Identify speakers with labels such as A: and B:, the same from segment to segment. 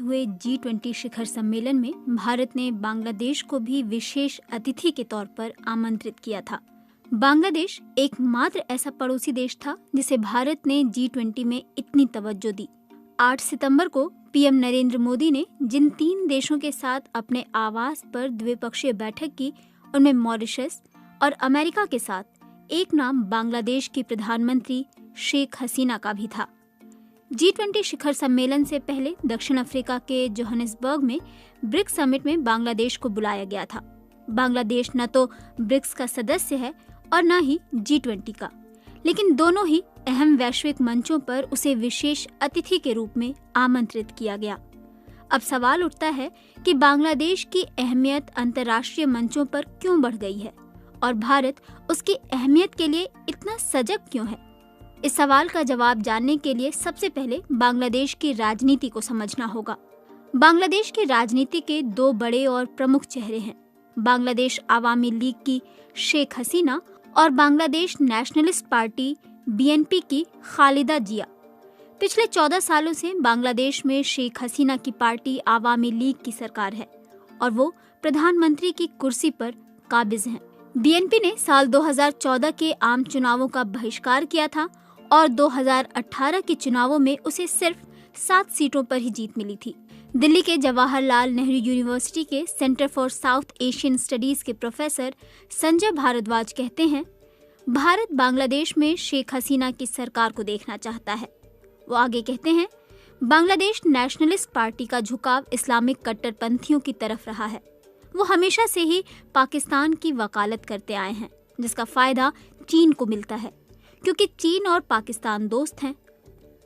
A: हुए G20 शिखर सम्मेलन में भारत ने बांग्लादेश को भी विशेष अतिथि के तौर पर आमंत्रित किया था। बांग्लादेश एकमात्र ऐसा पड़ोसी देश था जिसे भारत ने G20 में इतनी तवज्जो दी। 8 सितंबर को पीएम नरेंद्र मोदी ने जिन 3 देशों के साथ अपने आवास पर द्विपक्षीय बैठक की, उनमें मॉरिशस और अमेरिका के साथ एक नाम बांग्लादेश की प्रधानमंत्री शेख हसीना का भी था। G20 शिखर सम्मेलन से पहले दक्षिण अफ्रीका के जोहानिसबर्ग में ब्रिक्स समिट में बांग्लादेश को बुलाया गया था। बांग्लादेश न तो ब्रिक्स का सदस्य है और न ही G20 का, लेकिन दोनों ही अहम वैश्विक मंचों पर उसे विशेष अतिथि के रूप में आमंत्रित किया गया। अब सवाल उठता है कि बांग्लादेश की अहमियत अंतर्राष्ट्रीय मंचों पर क्यों बढ़ गई है और भारत उसकी अहमियत के लिए इतना सजग क्यों है। इस सवाल का जवाब जानने के लिए सबसे पहले बांग्लादेश की राजनीति को समझना होगा। बांग्लादेश की राजनीति के 2 बड़े और प्रमुख चेहरे हैं, बांग्लादेश आवामी लीग की शेख हसीना और बांग्लादेश नेशनलिस्ट पार्टी BNP की खालिदा जिया। पिछले 14 सालों से बांग्लादेश में शेख हसीना की पार्टी आवामी लीग की सरकार है और वो प्रधानमंत्री की कुर्सी पर काबिज हैं। BNP ने साल 2014 के आम चुनावों का बहिष्कार किया था और 2018 के चुनावों में उसे सिर्फ 7 सीटों पर ही जीत मिली थी। दिल्ली के जवाहरलाल नेहरू यूनिवर्सिटी के centre for south Asian studies के प्रोफेसर संजय भारद्वाज कहते हैं, भारत बांग्लादेश में शेख हसीना की सरकार को देखना चाहता है। वो आगे कहते हैं, बांग्लादेश नेशनलिस्ट पार्टी का झुकाव इस्लामिक कट्टरपंथियों की तरफ रहा है। वो हमेशा से ही पाकिस्तान की वकालत करते आए हैं, जिसका फायदा चीन को मिलता है क्योंकि चीन और पाकिस्तान दोस्त हैं।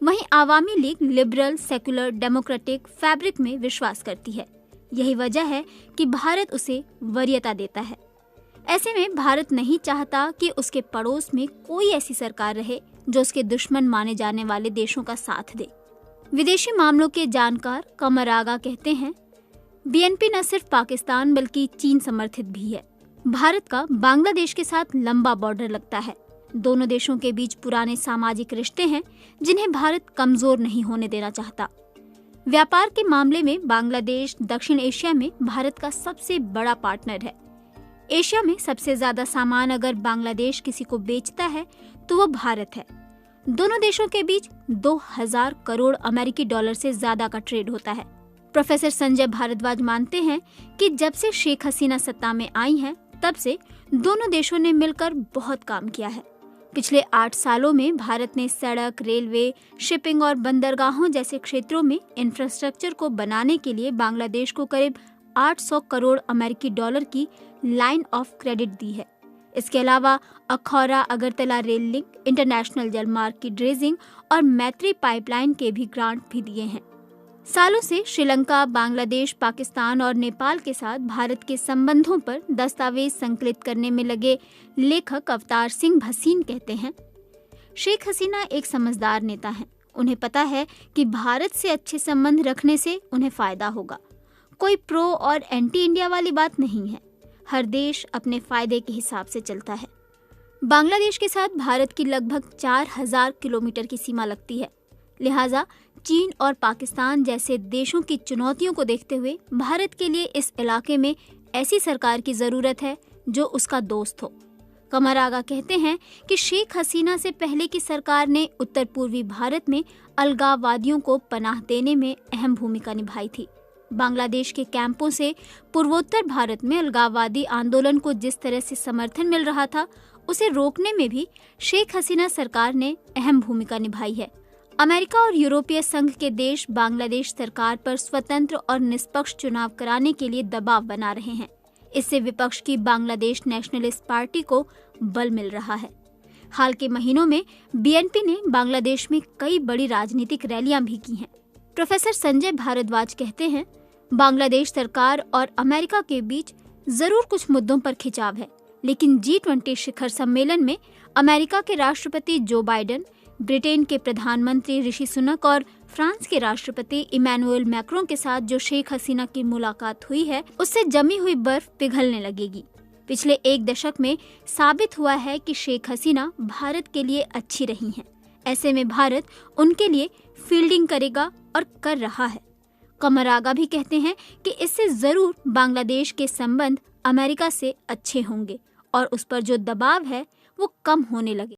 A: वहीं Awami league liberal, secular, democratic fabric में विश्वास करती है। यही वजह है कि भारत उसे वरीयता देता है। ऐसे में भारत नहीं चाहता कि उसके पड़ोस में कोई ऐसी सरकार रहे जो उसके दुश्मन माने जाने वाले देशों का साथ दे। विदेशी मामलों के जानकार कमर आगा कहते हैं, BNP न सिर्फ पाकिस्तान बल्कि चीन समर्थित भी है। भारत का बांग्लादेश के साथ लंबा बॉर्डर लगता है। दोनों देशों के बीच पुराने सामाजिक रिश्ते हैं जिन्हें भारत कमजोर नहीं होने देना चाहता। व्यापार के मामले में बांग्लादेश दक्षिण एशिया में भारत का सबसे बड़ा पार्टनर है। एशिया में सबसे ज्यादा सामान अगर बांग्लादेश किसी को बेचता है तो वो भारत है। दोनों देशों के बीच 2000 करोड़ अमेरिकी डॉलर से ज्यादा का ट्रेड होता है। प्रोफेसर संजय भारद्वाज मानते हैं कि जब से शेख हसीना सत्ता में आई हैं, तब से दोनों देशों ने मिलकर बहुत काम किया है। पिछले 8 सालों में भारत ने सड़क, रेलवे, शिपिंग और बंदरगाहों जैसे क्षेत्रों में इंफ्रास्ट्रक्चर को बनाने के लिए बांग्लादेश को करीब 800 करोड़ अमेरिकी डॉलर की लाइन ऑफ क्रेडिट दी है। इसके अलावा Akhaura Agartala rail link, international जलमार्ग की ड्रेजिंग और मैत्री पाइपलाइन के भी ग्रांट भी दिए हैं। सालों से श्रीलंका, बांग्लादेश, पाकिस्तान और नेपाल के साथ भारत के संबंधों पर दस्तावेज संकलित करने में लगे लेखक अवतार सिंह भसीन कहते हैं, शेख हसीना एक समझदार नेता हैं। उन्हें पता है कि भारत से अच्छे संबंध रखने से उन्हें फायदा होगा। कोई प्रो और एंटी इंडिया वाली बात नहीं है। हर देश अपने फायदे के हिसाब से चलता है। बांग्लादेश के साथ भारत की लगभग 4000 किलोमीटर की सीमा लगती है। लिहाजा चीन और पाकिस्तान जैसे देशों की चुनौतियों को देखते हुए भारत के लिए इस इलाके में ऐसी सरकार की जरूरत है जो उसका दोस्त हो। कमर आगा कहते हैं कि शेख हसीना से पहले की सरकार ने उत्तर पूर्वी भारत में अलगाववादियों को पनाह देने में अहम भूमिका निभाई थी। बांग्लादेश के कैंपों से पूर्वोत्तर भारत में अलगाववादी आंदोलन को जिस तरह से समर्थन मिल रहा था, उसे रोकने में भी शेख हसीना सरकार ने अहम भूमिका निभाई है। अमेरिका और यूरोपीय संघ के देश बांग्लादेश सरकार पर स्वतंत्र और निष्पक्ष चुनाव कराने के लिए दबाव बना रहे हैं। इससे विपक्ष की बांग्लादेश नेशनलिस्ट पार्टी को बल मिल रहा है। हाल के महीनों में BNP ने बांग्लादेश में कई बड़ी राजनीतिक रैलियां भी की हैं। प्रोफेसर संजय भारद्वाज कहते हैं, बांग्लादेश सरकार और अमेरिका के बीच जरूर कुछ मुद्दों पर खिंचाव है, लेकिन G20 शिखर सम्मेलन में अमेरिका के राष्ट्रपति जो बाइडेन, ब्रिटेन के प्रधानमंत्री ऋषि सुनक और फ्रांस के राष्ट्रपति इमैनुअल मैक्रों के साथ जो शेख हसीना की मुलाकात हुई है, उससे जमी हुई बर्फ पिघलने लगेगी। पिछले 1 दशक में साबित हुआ है कि शेख हसीना भारत के लिए अच्छी रही हैं। ऐसे में भारत उनके लिए फील्डिंग करेगा और कर रहा है। कमरागा भी कहते हैं कि इससे जरूर बांग्लादेश के संबंध अमेरिका से अच्छे होंगे और उस पर जो दबाव है वो कम होने लगे।